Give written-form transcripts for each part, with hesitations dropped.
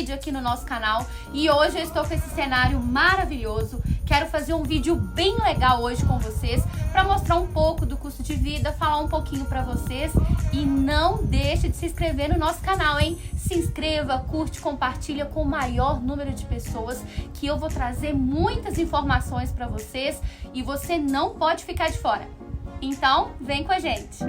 vídeo aqui no nosso canal e hoje eu estou com esse cenário maravilhoso. Quero fazer um vídeo bem legal hoje com vocês para mostrar um pouco do custo de vida, falar um pouquinho para vocês e não deixe de se inscrever no nosso canal, hein? Se inscreva, curte, compartilha com o maior número de pessoas que eu vou trazer muitas informações para vocês e você não pode ficar de fora. Então, vem com a gente!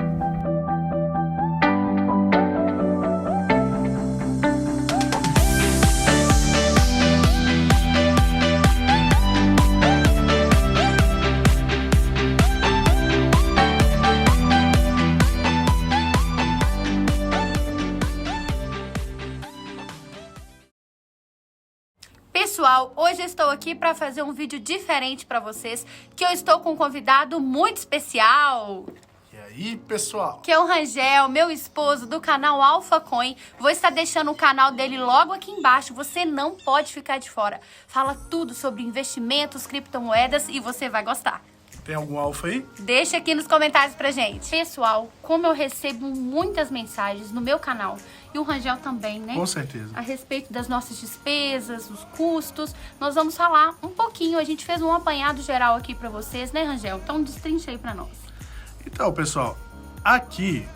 Pessoal, hoje eu estou aqui para fazer um vídeo diferente para vocês, que eu estou com um convidado muito especial. E aí, pessoal? Que é o Rangel, meu esposo do canal Alpha Coin. Vou estar deixando o canal dele logo aqui embaixo, você não pode ficar de fora. Fala tudo sobre investimentos, criptomoedas e você vai gostar. Tem algum alfa aí? Deixa aqui nos comentários pra gente. Pessoal, como eu recebo muitas mensagens no meu canal, e o Rangel também, né? Com certeza. A respeito das nossas despesas, os custos, nós vamos falar um pouquinho. A gente fez um apanhado geral aqui pra vocês, né, Rangel? Então destrincha aí pra nós. Então, pessoal, aqui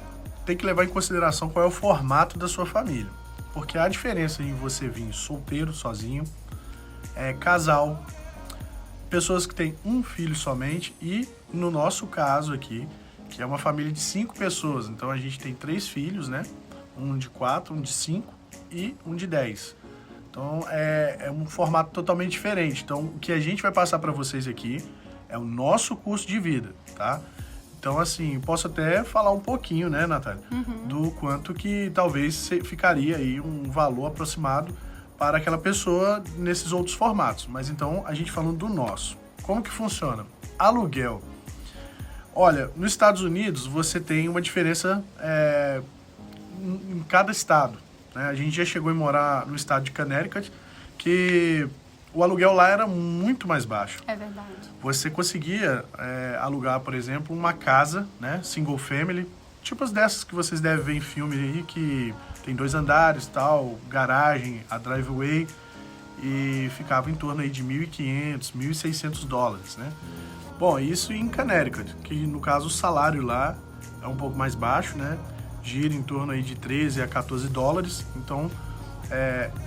tem que levar em consideração qual é o formato da sua família. Porque há diferença em você vir solteiro, sozinho, casal, pessoas que têm um filho somente e, no nosso caso aqui, que é uma família de 5 pessoas. Então, a gente tem 3 filhos, né? Um de 4, um de 5 e um de 10. Então, é um formato totalmente diferente. Então, o que a gente vai passar para vocês aqui é o nosso custo de vida, tá? Então, assim, posso até falar um pouquinho, né, Natália? Do quanto que talvez ficaria aí um valor aproximado para aquela pessoa nesses outros formatos. Mas então, a gente falando do nosso. Como que funciona? Aluguel. Olha, nos Estados Unidos você tem uma diferença em cada estado, né? A gente já chegou a morar no estado de Connecticut, que o aluguel lá era muito mais baixo. É verdade. Você conseguia alugar, por exemplo, uma casa, né, single family, tipo as dessas que vocês devem ver em filme aí, que tem 2 andares, tal, garagem, a driveway, e ficava em torno aí de $1.500, $1.600, né? Bom, isso em Connecticut, que no caso o salário lá é um pouco mais baixo, né? Gira em torno aí de $13 a $14, então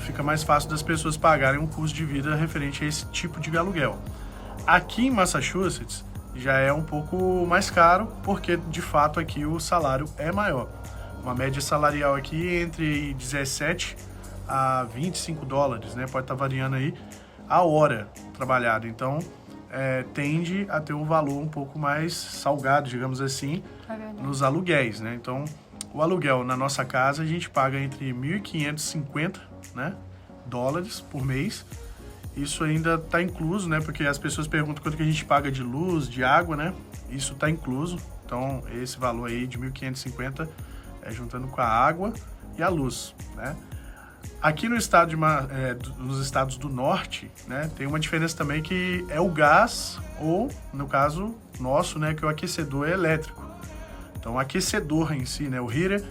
fica mais fácil das pessoas pagarem um custo de vida referente a esse tipo de aluguel. Aqui em Massachusetts já é um pouco mais caro, porque de fato aqui o salário é maior. Uma média salarial aqui entre 17 a $25, né? Pode estar variando aí a hora trabalhada. Então, tende a ter um valor um pouco mais salgado, digamos assim, nos aluguéis, né? Então, o aluguel na nossa casa a gente paga entre 1.550, né, dólares por mês. Isso ainda está incluso, né? Porque as pessoas perguntam quanto que a gente paga de luz, de água, né? Isso está incluso. Então, esse valor aí de 1.550 juntando com a água e a luz, né? Aqui no estado nos estados do norte, né, tem uma diferença também que é o gás ou, no caso nosso, né, que é o aquecedor elétrico. Então, o aquecedor em si, né, o heater,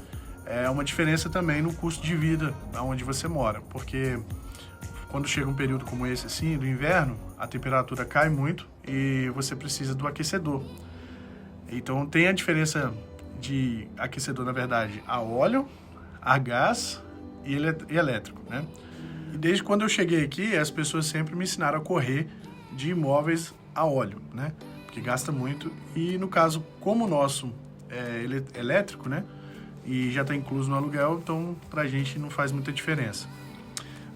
é uma diferença também no custo de vida onde você mora, porque quando chega um período como esse, assim, do inverno, a temperatura cai muito e você precisa do aquecedor. Então, tem a diferença de aquecedor, na verdade, a óleo, a gás e elétrico, né? E desde quando eu cheguei aqui, as pessoas sempre me ensinaram a correr de imóveis a óleo, né? Porque gasta muito. E no caso, como o nosso é elétrico, né? E já está incluso no aluguel, então pra gente não faz muita diferença.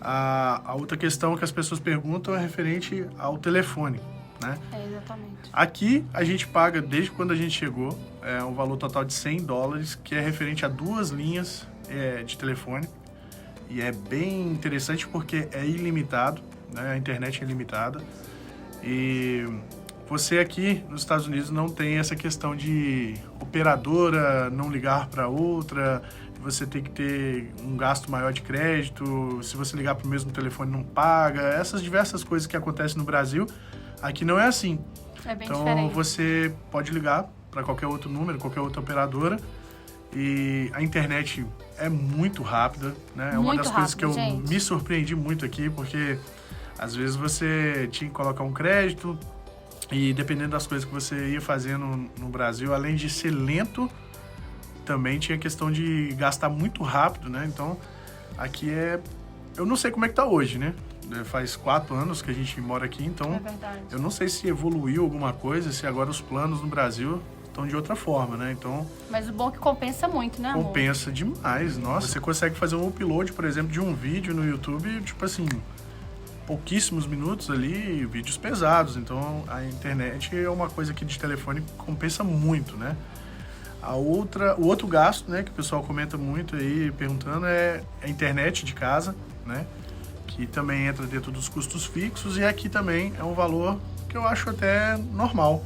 A outra questão que as pessoas perguntam é referente ao telefone, né? Exatamente. Aqui a gente paga, desde quando a gente chegou, um valor total de $100, que é referente a 2 linhas de telefone. E é bem interessante porque é ilimitado, né? A internet é ilimitada. E você aqui nos Estados Unidos não tem essa questão de operadora não ligar para outra, você tem que ter um gasto maior de crédito, se você ligar para o mesmo telefone não paga, essas diversas coisas que acontecem no Brasil, aqui não é assim. É bem então diferente. Você pode ligar para qualquer outro número, qualquer outra operadora E a internet é muito rápida, né? É uma das coisas que eu me surpreendi muito aqui, porque às vezes você tinha que colocar um crédito e dependendo das coisas que você ia fazendo no Brasil, além de ser lento, também tinha questão de gastar muito rápido, né? Então, aqui eu não sei como é que tá hoje, né? Faz 4 anos que a gente mora aqui, então eu não sei se evoluiu alguma coisa, se agora os planos no Brasil estão de outra forma, né? Então, mas o bom é que compensa muito, né, amor? Compensa demais, nossa. Você consegue fazer um upload, por exemplo, de um vídeo no YouTube, tipo assim, pouquíssimos minutos ali, vídeos pesados. Então, a internet é uma coisa que de telefone compensa muito, né? O outro gasto, né, que o pessoal comenta muito aí, perguntando, é a internet de casa, né? Que também entra dentro dos custos fixos e aqui também é um valor que eu acho até normal.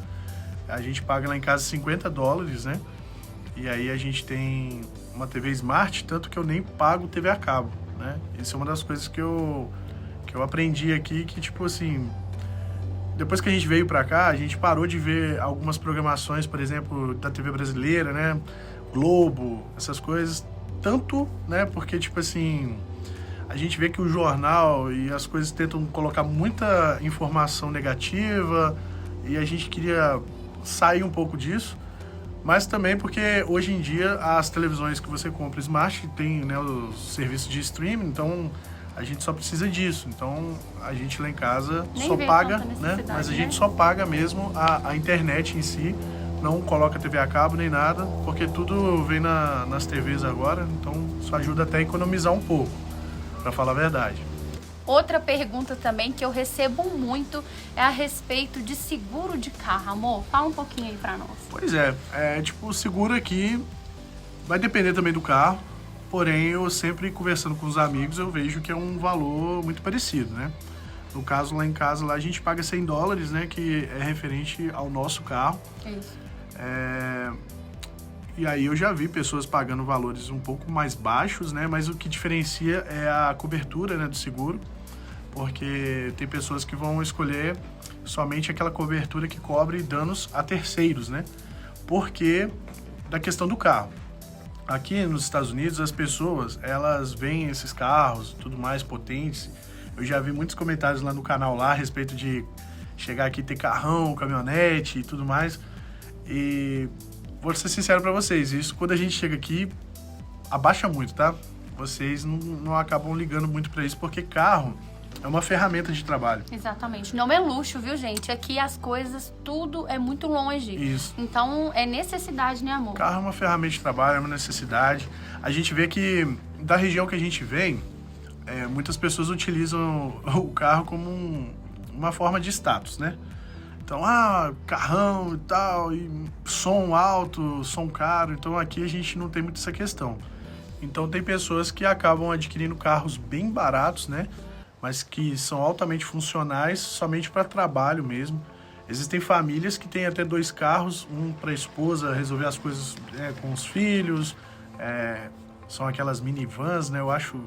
A gente paga lá em casa $50, né? E aí a gente tem uma TV Smart, tanto que eu nem pago TV a cabo, né? Isso é uma das coisas que eu aprendi aqui, que tipo assim, depois que a gente veio pra cá, a gente parou de ver algumas programações, por exemplo, da TV brasileira, né? Globo, essas coisas, tanto, né? Porque tipo assim, a gente vê que o jornal e as coisas tentam colocar muita informação negativa e a gente queria sair um pouco disso, mas também porque hoje em dia as televisões que você compra Smart tem, né, os serviços de streaming, então a gente só precisa disso. Então a gente lá em casa nem só paga, né? Mas a gente só paga mesmo a internet em si, não coloca TV a cabo nem nada, porque tudo vem nas TVs agora, então isso ajuda até a economizar um pouco, para falar a verdade. Outra pergunta também que eu recebo muito é a respeito de seguro de carro. Amor, fala um pouquinho aí pra nós. Pois tipo, o seguro aqui vai depender também do carro, porém eu sempre conversando com os amigos eu vejo que é um valor muito parecido, né? No caso lá em casa, lá a gente paga $100, né? Que é referente ao nosso carro. Isso. E aí eu já vi pessoas pagando valores um pouco mais baixos, né? Mas o que diferencia é a cobertura, né, do seguro, porque tem pessoas que vão escolher somente aquela cobertura que cobre danos a terceiros, né? Porque da questão do carro. Aqui nos Estados Unidos, as pessoas, elas veem esses carros, tudo mais potentes. Eu já vi muitos comentários lá no canal lá a respeito de chegar aqui e ter carrão, caminhonete e tudo mais. E vou ser sincero pra vocês, isso quando a gente chega aqui, abaixa muito, tá? Vocês não acabam ligando muito pra isso, porque carro é uma ferramenta de trabalho. Exatamente. Não é luxo, viu, gente? Aqui as coisas, tudo é muito longe. Isso. Então, é necessidade, né, amor? Carro é uma ferramenta de trabalho, é uma necessidade. A gente vê que, da região que a gente vem, muitas pessoas utilizam o carro como uma forma de status, né? Então, carrão e tal, e som alto, som caro. Então, aqui a gente não tem muito essa questão. Então, tem pessoas que acabam adquirindo carros bem baratos, né? Mas que são altamente funcionais somente para trabalho mesmo. Existem famílias que têm até 2 carros, um para a esposa resolver as coisas com os filhos. São aquelas minivans, né? Eu acho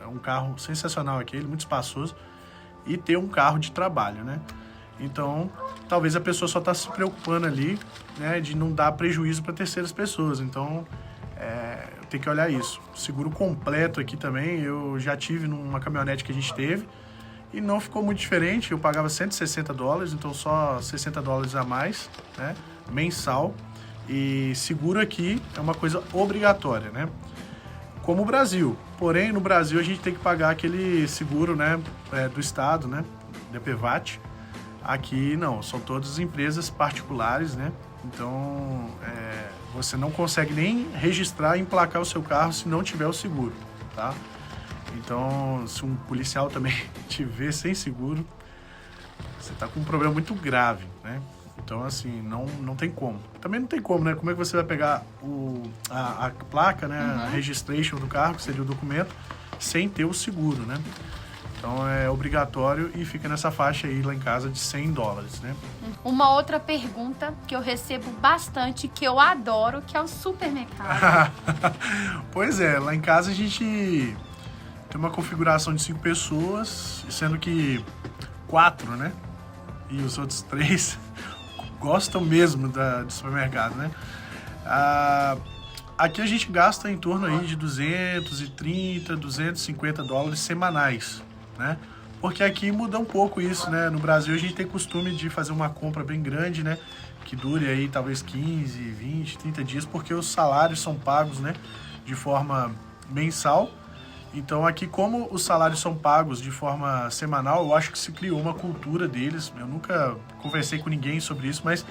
um carro sensacional aquele, muito espaçoso. E ter um carro de trabalho, né? Então, talvez a pessoa só está se preocupando ali, né, de não dar prejuízo para terceiras pessoas. Então, tem que olhar isso. Seguro completo aqui também, eu já tive numa caminhonete que a gente teve e não ficou muito diferente. Eu pagava $160, então só $60 a mais, né, mensal. E seguro aqui é uma coisa obrigatória, né? Como o Brasil. Porém, no Brasil a gente tem que pagar aquele seguro, né, do estado, né, DPVAT. Aqui não, são todas empresas particulares, né? Então, você não consegue nem registrar e emplacar o seu carro se não tiver o seguro, tá? Então, se um policial também te vê sem seguro, você tá com um problema muito grave, né? Então, assim, não tem como. Também não tem como, né? Como é que você vai pegar a placa, né? A registration do carro, que seria o documento, sem ter o seguro, né? Então é obrigatório e fica nessa faixa aí lá em casa de $100, né? Uma outra pergunta que eu recebo bastante, que eu adoro, que é o supermercado. Pois é, lá em casa a gente tem uma configuração de 5 pessoas, sendo que 4, né? E os outros 3 gostam mesmo do supermercado, né? Aqui a gente gasta em torno aí de 230, 250 dólares semanais, né? Porque aqui muda um pouco isso, né? No Brasil a gente tem costume de fazer uma compra bem grande, né? Que dure aí talvez 15, 20, 30 dias, porque os salários são pagos, né? De forma mensal. Então aqui, como os salários são pagos de forma semanal, eu acho que se criou uma cultura deles. Eu nunca conversei com ninguém sobre isso, mas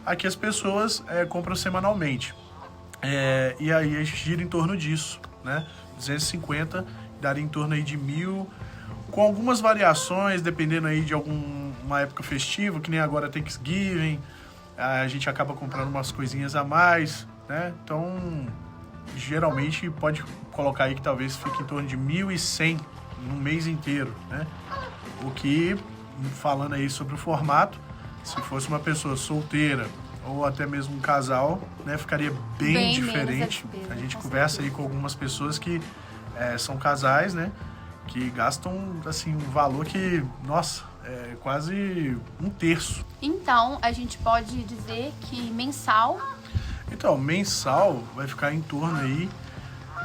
aqui as pessoas compram semanalmente. E aí a gente gira em torno disso, né? 250 daria em torno aí de 1.000, com algumas variações, dependendo aí de alguma época festiva, que nem agora Thanksgiving, a gente acaba comprando umas coisinhas a mais, né? Então, geralmente pode colocar aí que talvez fique em torno de 1.100 no mês inteiro, né? O que, falando aí sobre o formato, se fosse uma pessoa solteira ou até mesmo um casal, né, ficaria bem diferente. A gente conversa aí com algumas pessoas que são casais, né, que gastam assim um valor que, nossa, é quase um terço. Então, a gente pode dizer que mensal... Então, mensal vai ficar em torno aí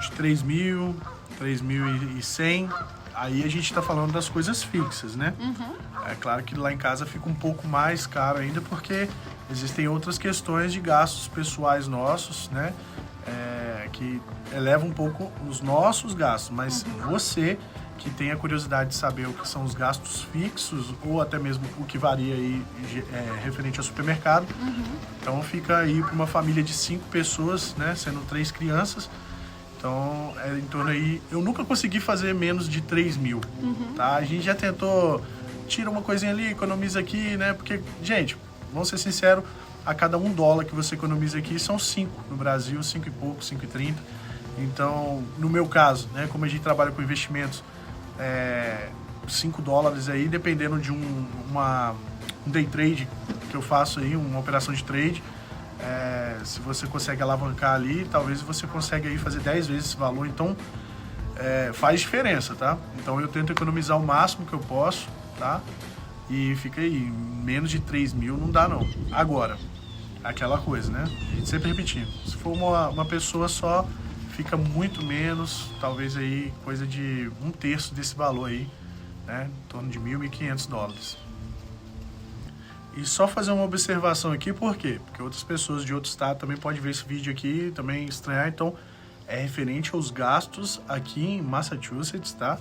de 3.000, 3.100. Aí a gente está falando das coisas fixas, né? Uhum. É claro que lá em casa fica um pouco mais caro ainda, porque existem outras questões de gastos pessoais nossos, né? Que elevam um pouco os nossos gastos. Mas você que tem a curiosidade de saber o que são os gastos fixos, ou até mesmo o que varia aí referente ao supermercado, então fica aí para uma família de 5 pessoas, né? Sendo 3 crianças. Então, em torno aí... Eu nunca consegui fazer menos de 3.000, tá? A gente já tentou... Tira uma coisinha ali, economiza aqui, né? Porque, gente, vamos ser sinceros, a cada $1 que você economiza aqui são 5. No Brasil, 5 e pouco, 5,30. Então, no meu caso, né? Como a gente trabalha com investimentos, $5 aí, dependendo de um day trade que eu faço aí, uma operação de trade... se você consegue alavancar ali, talvez você consiga aí fazer 10 vezes esse valor, então faz diferença, tá? Então eu tento economizar o máximo que eu posso, tá? E fica aí, menos de 3.000 não dá não. Agora, aquela coisa, né? A gente sempre repetindo, se for uma pessoa só, fica muito menos, talvez aí coisa de um terço desse valor aí, né? Em torno de 1.500 dólares. E só fazer uma observação aqui, por quê? Porque outras pessoas de outro estado também podem ver esse vídeo aqui e também estranhar. Então, é referente aos gastos aqui em Massachusetts, tá?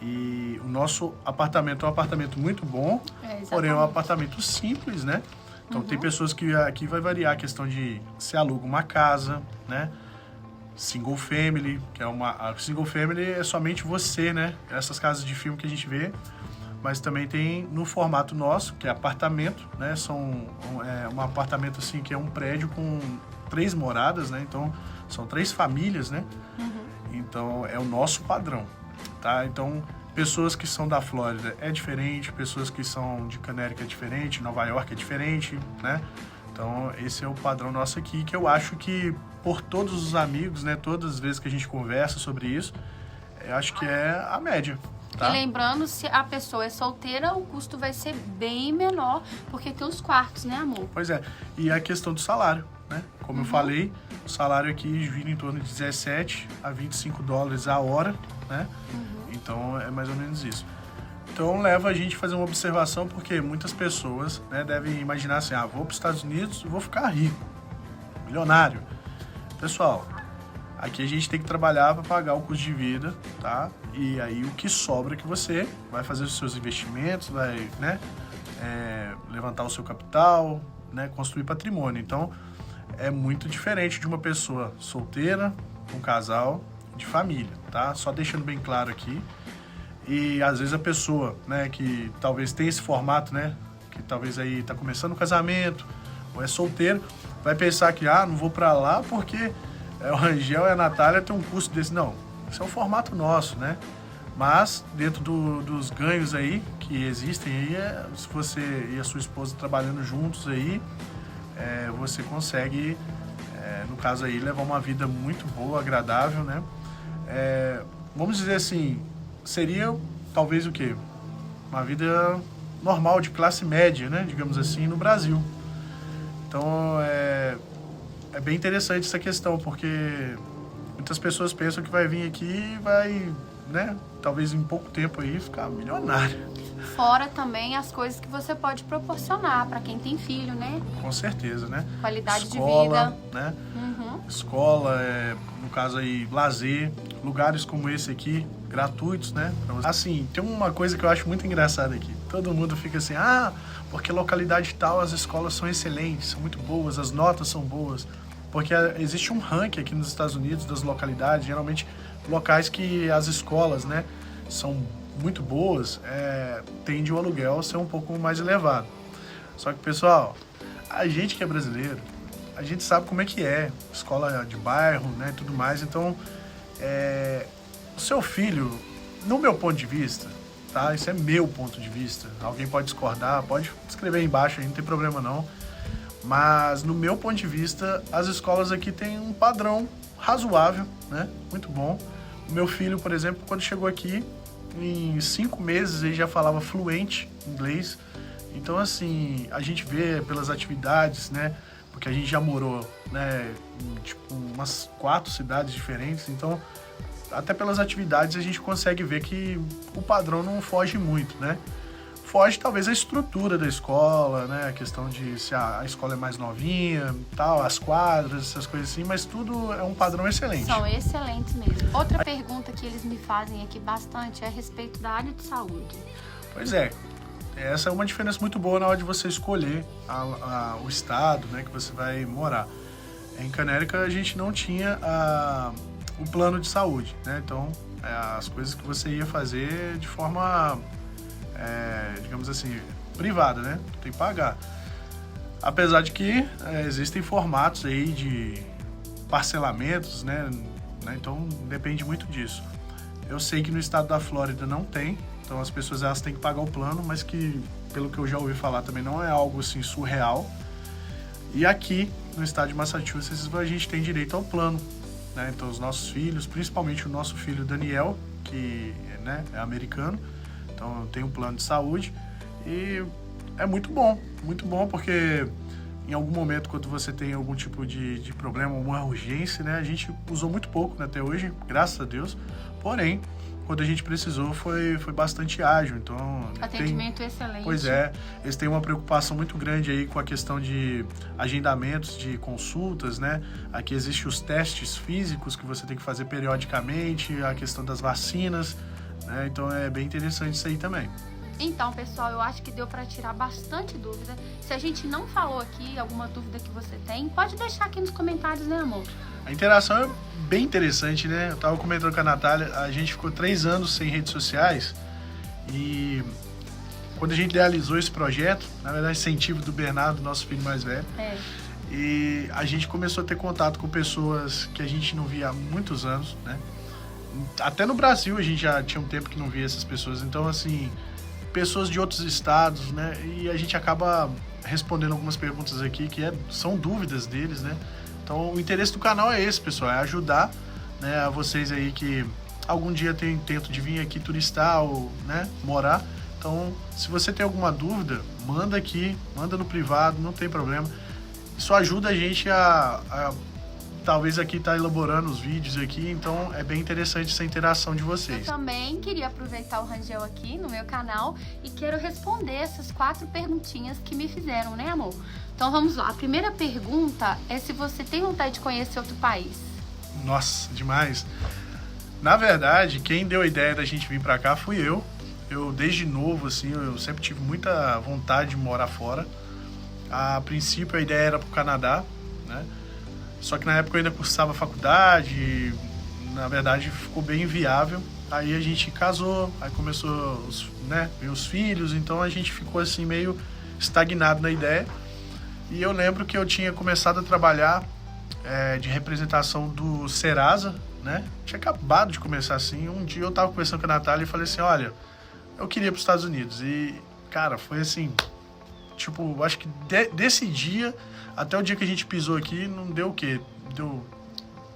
E o nosso apartamento é um apartamento muito bom, porém é um apartamento simples, né? Então, tem pessoas que aqui vai variar a questão de se aluga uma casa, né? Single family, que a single family é somente você, né? Essas casas de filme que a gente vê. Mas também tem no formato nosso, que é apartamento, né? Um apartamento assim que é um prédio com 3 moradas, né? Então são 3 famílias, né? Então é o nosso padrão, tá? Então pessoas que são da Flórida é diferente, pessoas que são de Connecticut é diferente, Nova York é diferente, né? Então esse é o padrão nosso aqui, que eu acho que por todos os amigos, né? Todas as vezes que a gente conversa sobre isso, eu acho que é a média. Tá? E lembrando, se a pessoa é solteira, o custo vai ser bem menor, porque tem os quartos, né, amor? Pois é. E a questão do salário, né? Como eu falei, o salário aqui gira em torno de 17 a 25 dólares a hora, né? Então, é mais ou menos isso. Então, leva a gente a fazer uma observação, porque muitas pessoas, né, devem imaginar assim, vou para os Estados Unidos e vou ficar rico, milionário. Pessoal, aqui a gente tem que trabalhar para pagar o custo de vida, tá? E aí o que sobra que você vai fazer os seus investimentos, vai, né? Levantar o seu capital, né? Construir patrimônio. Então, é muito diferente de uma pessoa solteira, um casal, de família, tá? Só deixando bem claro aqui. E às vezes a pessoa, né? Que talvez tenha esse formato, né? Que talvez aí tá começando o casamento, ou é solteiro, vai pensar que, não vou para lá porque... o Rangel e a Natália tem um custo desse. Não, esse é o formato nosso, né? Mas, dentro dos ganhos aí, que existem aí, se você e a sua esposa trabalhando juntos aí, você consegue, no caso aí, levar uma vida muito boa, agradável, né? Vamos dizer assim, seria talvez o quê? Uma vida normal, de classe média, né? Digamos assim, no Brasil. Então, é bem interessante essa questão, porque muitas pessoas pensam que vai vir aqui e vai, né, talvez em pouco tempo aí, ficar milionário. Fora também as coisas que você pode proporcionar para quem tem filho, né? Com certeza, né? Qualidade Escola, de vida. Né? Uhum. Escola, no caso aí, lazer, lugares como esse aqui, gratuitos, né? Assim, tem uma coisa que eu acho muito engraçada aqui. Todo mundo fica assim, porque localidade tal, as escolas são excelentes, são muito boas, as notas são boas. Porque existe um ranking aqui nos Estados Unidos das localidades, geralmente locais que as escolas, né, são muito boas, tende o aluguel a ser um pouco mais elevado. Só que, pessoal, a gente que é brasileiro, a gente sabe como é que é, escola de bairro, né, tudo mais. Então, o seu filho, no meu ponto de vista, tá? Isso é meu ponto de vista. Alguém pode discordar, pode escrever aí embaixo, aí não tem problema não. Mas, no meu ponto de vista, as escolas aqui têm um padrão razoável, né? Muito bom. O meu filho, por exemplo, quando chegou aqui, em 5 meses ele já falava fluente inglês. Então, assim, a gente vê pelas atividades, né? Porque a gente já morou, né, em, tipo, umas 4 cidades diferentes. Então, até pelas atividades a gente consegue ver que o padrão não foge muito, né? Foge talvez a estrutura da escola, né? A questão de se a escola é mais novinha, tal, as quadras, essas coisas assim, mas tudo é um padrão excelente. São excelentes mesmo. Outra pergunta que eles me fazem aqui bastante é a respeito da área de saúde. Pois é, essa é uma diferença muito boa na hora de você escolher o estado, né, que você vai morar. Em Connecticut a gente não tinha o plano de saúde, né? Então as coisas que você ia fazer de forma, digamos assim, privada, né? Tem que pagar. Apesar de que existem formatos aí de parcelamentos, né? Então depende muito disso. Eu sei que no estado da Flórida não tem, então as pessoas elas têm que pagar o plano, mas que, pelo que eu já ouvi falar, também não é algo assim surreal. E aqui no estado de Massachusetts a gente tem direito ao plano, né? Então os nossos filhos, principalmente o nosso filho Daniel, que, né, é americano, então tem um plano de saúde e é muito bom porque em algum momento, quando você tem algum tipo de problema, uma urgência, né, a gente usou muito pouco, né, até hoje, graças a Deus, porém quando a gente precisou foi bastante ágil. Então, atendimento excelente. Pois é, eles têm uma preocupação muito grande aí com a questão de agendamentos de consultas, né? Aqui existem os testes físicos que você tem que fazer periodicamente, a questão das vacinas, né? Então é bem interessante isso aí também. Então, pessoal, eu acho que deu para tirar bastante dúvida. Se a gente não falou aqui alguma dúvida que você tem, pode deixar aqui nos comentários, né, amor? A interação é bem interessante, né? Eu tava comentando com a Natália, a gente ficou 3 anos sem redes sociais e quando a gente idealizou esse projeto, na verdade, incentivo do Bernardo, nosso filho mais velho, e a gente começou a ter contato com pessoas que a gente não via há muitos anos, né? Até no Brasil a gente já tinha um tempo que não via essas pessoas, então, assim, pessoas de outros estados, né? E a gente acaba respondendo algumas perguntas aqui que são dúvidas deles, né? Então, o interesse do canal é esse, pessoal, é ajudar, né, a vocês aí que algum dia tem intento de vir aqui turistar ou, né, morar. Então, se você tem alguma dúvida, manda aqui, manda no privado, não tem problema. Isso ajuda a gente a talvez aqui estar elaborando os vídeos aqui, então é bem interessante essa interação de vocês. Eu também queria aproveitar o Rangel aqui no meu canal e quero responder essas 4 perguntinhas que me fizeram, né, amor? Então vamos lá. A primeira pergunta é se você tem vontade de conhecer outro país. Nossa, demais. Na verdade, quem deu a ideia da gente vir pra cá fui eu. Eu, desde novo, assim, eu sempre tive muita vontade de morar fora. A princípio, a ideia era pro Canadá, né? Só que na época eu ainda cursava faculdade e, na verdade, ficou bem inviável. Aí a gente casou, aí começou, os filhos, então a gente ficou assim meio estagnado na ideia. E eu lembro que eu tinha começado a trabalhar de representação do Serasa, né? Tinha acabado de começar assim. Um dia eu tava conversando com a Natália e falei assim, olha, eu queria ir para os Estados Unidos. E, cara, foi assim, tipo, acho que desse dia até o dia que a gente pisou aqui, não deu o quê? Deu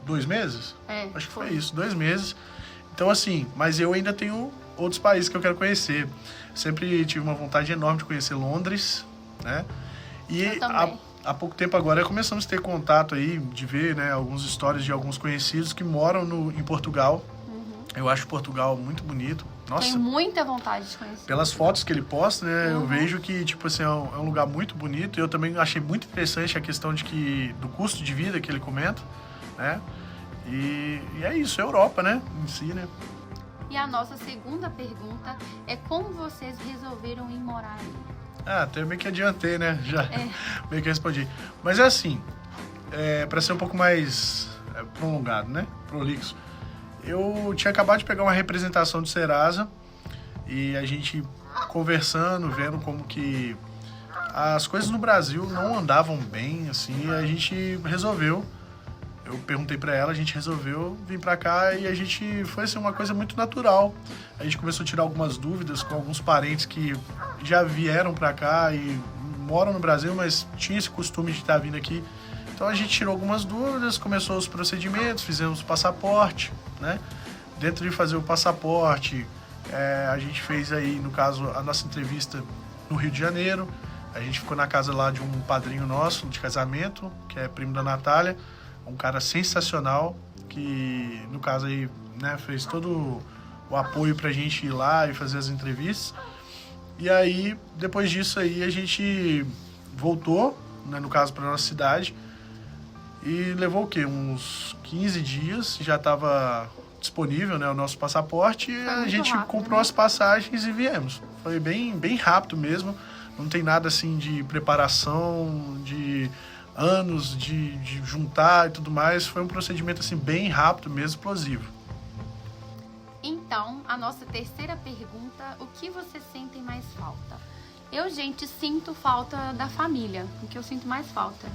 2 meses? Acho que foi isso, 2 meses. Então, assim, mas eu ainda tenho outros países que eu quero conhecer. Sempre tive uma vontade enorme de conhecer Londres, né? E há pouco tempo agora começamos a ter contato aí, de ver, né, algumas histórias de alguns conhecidos que moram em Portugal. Eu acho Portugal muito bonito. Nossa, tenho muita vontade de conhecer. pelas fotos que ele posta, né, eu vejo que, tipo assim, é um lugar muito bonito. Eu também achei muito interessante a questão do custo de vida que ele comenta, né? E é isso, é Europa, né, em si, né? E a nossa segunda pergunta é como vocês resolveram ir morar aí? Até meio que adiantei, né? Já meio que respondi. Mas é assim, para ser um pouco mais prolongado, né? Prolixo. Eu tinha acabado de pegar uma representação do Serasa e a gente conversando, vendo como que as coisas no Brasil não andavam bem, assim, e a gente resolveu. Eu perguntei pra ela, a gente resolveu vir pra cá e a gente foi assim, uma coisa muito natural. A gente começou a tirar algumas dúvidas com alguns parentes que já vieram pra cá e moram no Brasil, mas tinha esse costume de estar vindo aqui. Então a gente tirou algumas dúvidas, começou os procedimentos, fizemos o passaporte, né? Dentro de fazer o passaporte, a gente fez aí, no caso, a nossa entrevista no Rio de Janeiro. A gente ficou na casa lá de um padrinho nosso de casamento, que é primo da Natália. Um cara sensacional, que no caso aí, né, fez todo o apoio pra gente ir lá e fazer as entrevistas. E aí, depois disso aí, a gente voltou, né, no caso, pra nossa cidade. E levou o quê? Uns 15 dias, já estava disponível, né, o nosso passaporte. E a gente rápido, comprou, né, as passagens e viemos. Foi bem rápido mesmo. Não tem nada assim de preparação, de anos de juntar e tudo mais. Foi um procedimento assim bem rápido mesmo, explosivo. Então, a nossa terceira pergunta, o que vocês sentem mais falta? Eu, gente, sinto falta da família, o que eu sinto mais falta.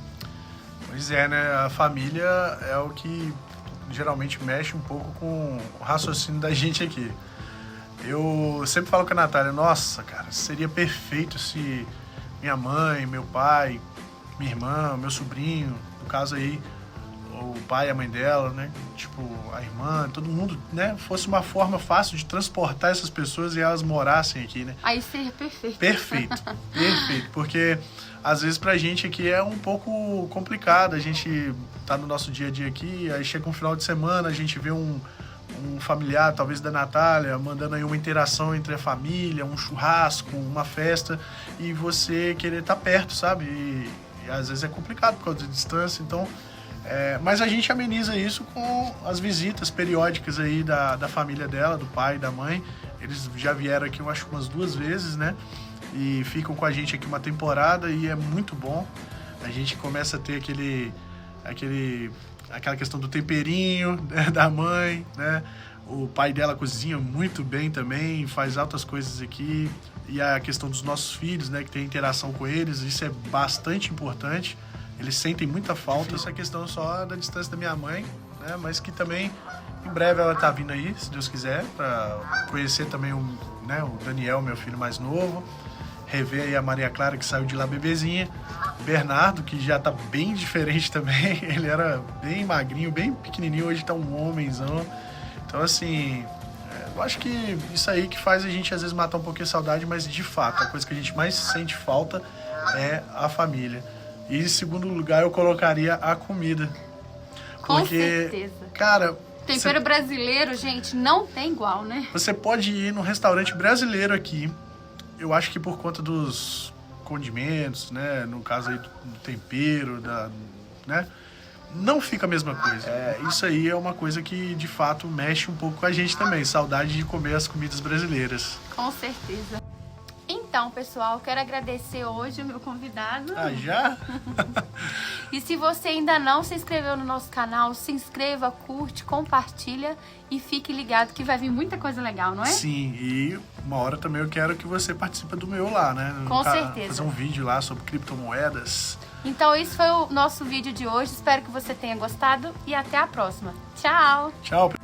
Pois é, né? A família é o que geralmente mexe um pouco com o raciocínio da gente aqui. Eu sempre falo com a Natália, nossa, cara, seria perfeito se minha mãe, meu pai, minha irmã, meu sobrinho, no caso aí, o pai e a mãe dela, né? Tipo, a irmã, todo mundo, né? Fosse uma forma fácil de transportar essas pessoas e elas morassem aqui, né? Aí seria perfeito. Perfeito, perfeito. Porque às vezes pra gente aqui é um pouco complicado. A gente tá no nosso dia a dia aqui, aí chega um final de semana, a gente vê um familiar, talvez da Natália, mandando aí uma interação entre a família, um churrasco, uma festa, e você querer estar perto, sabe? E às vezes é complicado por causa da distância, então... mas a gente ameniza isso com as visitas periódicas aí da família dela, do pai e da mãe. Eles já vieram aqui, eu acho, umas 2 vezes, né? E ficam com a gente aqui uma temporada e é muito bom. A gente começa a ter aquela questão do temperinho, né, da mãe, né? O pai dela cozinha muito bem também, faz altas coisas aqui. E a questão dos nossos filhos, né, que tem interação com eles, isso é bastante importante. Eles sentem muita falta. Essa questão só da distância da minha mãe, né, mas que também em breve ela tá vindo aí, se Deus quiser, para conhecer também o Daniel, meu filho mais novo. Rever aí a Maria Clara, que saiu de lá bebezinha. Bernardo, que já tá bem diferente também. Ele era bem magrinho, bem pequenininho, hoje tá um homenzão. Então, assim, eu acho que isso aí que faz a gente, às vezes, matar um pouquinho a saudade, mas, de fato, a coisa que a gente mais sente falta é a família. E, em segundo lugar, eu colocaria a comida. Com certeza. Cara... Tempero brasileiro, gente, não tem igual, né? Você pode ir num restaurante brasileiro aqui. Eu acho que por conta dos condimentos, né? No caso aí do tempero, né? Não fica a mesma coisa. Isso aí é uma coisa que, de fato, mexe um pouco com a gente também. Saudade de comer as comidas brasileiras. Com certeza. Então, pessoal, quero agradecer hoje o meu convidado. Ah, já? E se você ainda não se inscreveu no nosso canal, se inscreva, curte, compartilha e fique ligado que vai vir muita coisa legal, não é? Sim, e uma hora também eu quero que você participe do meu lá, né? Com certeza. Fazer um vídeo lá sobre criptomoedas. Então, esse foi o nosso vídeo de hoje. Espero que você tenha gostado e até a próxima. Tchau! Tchau!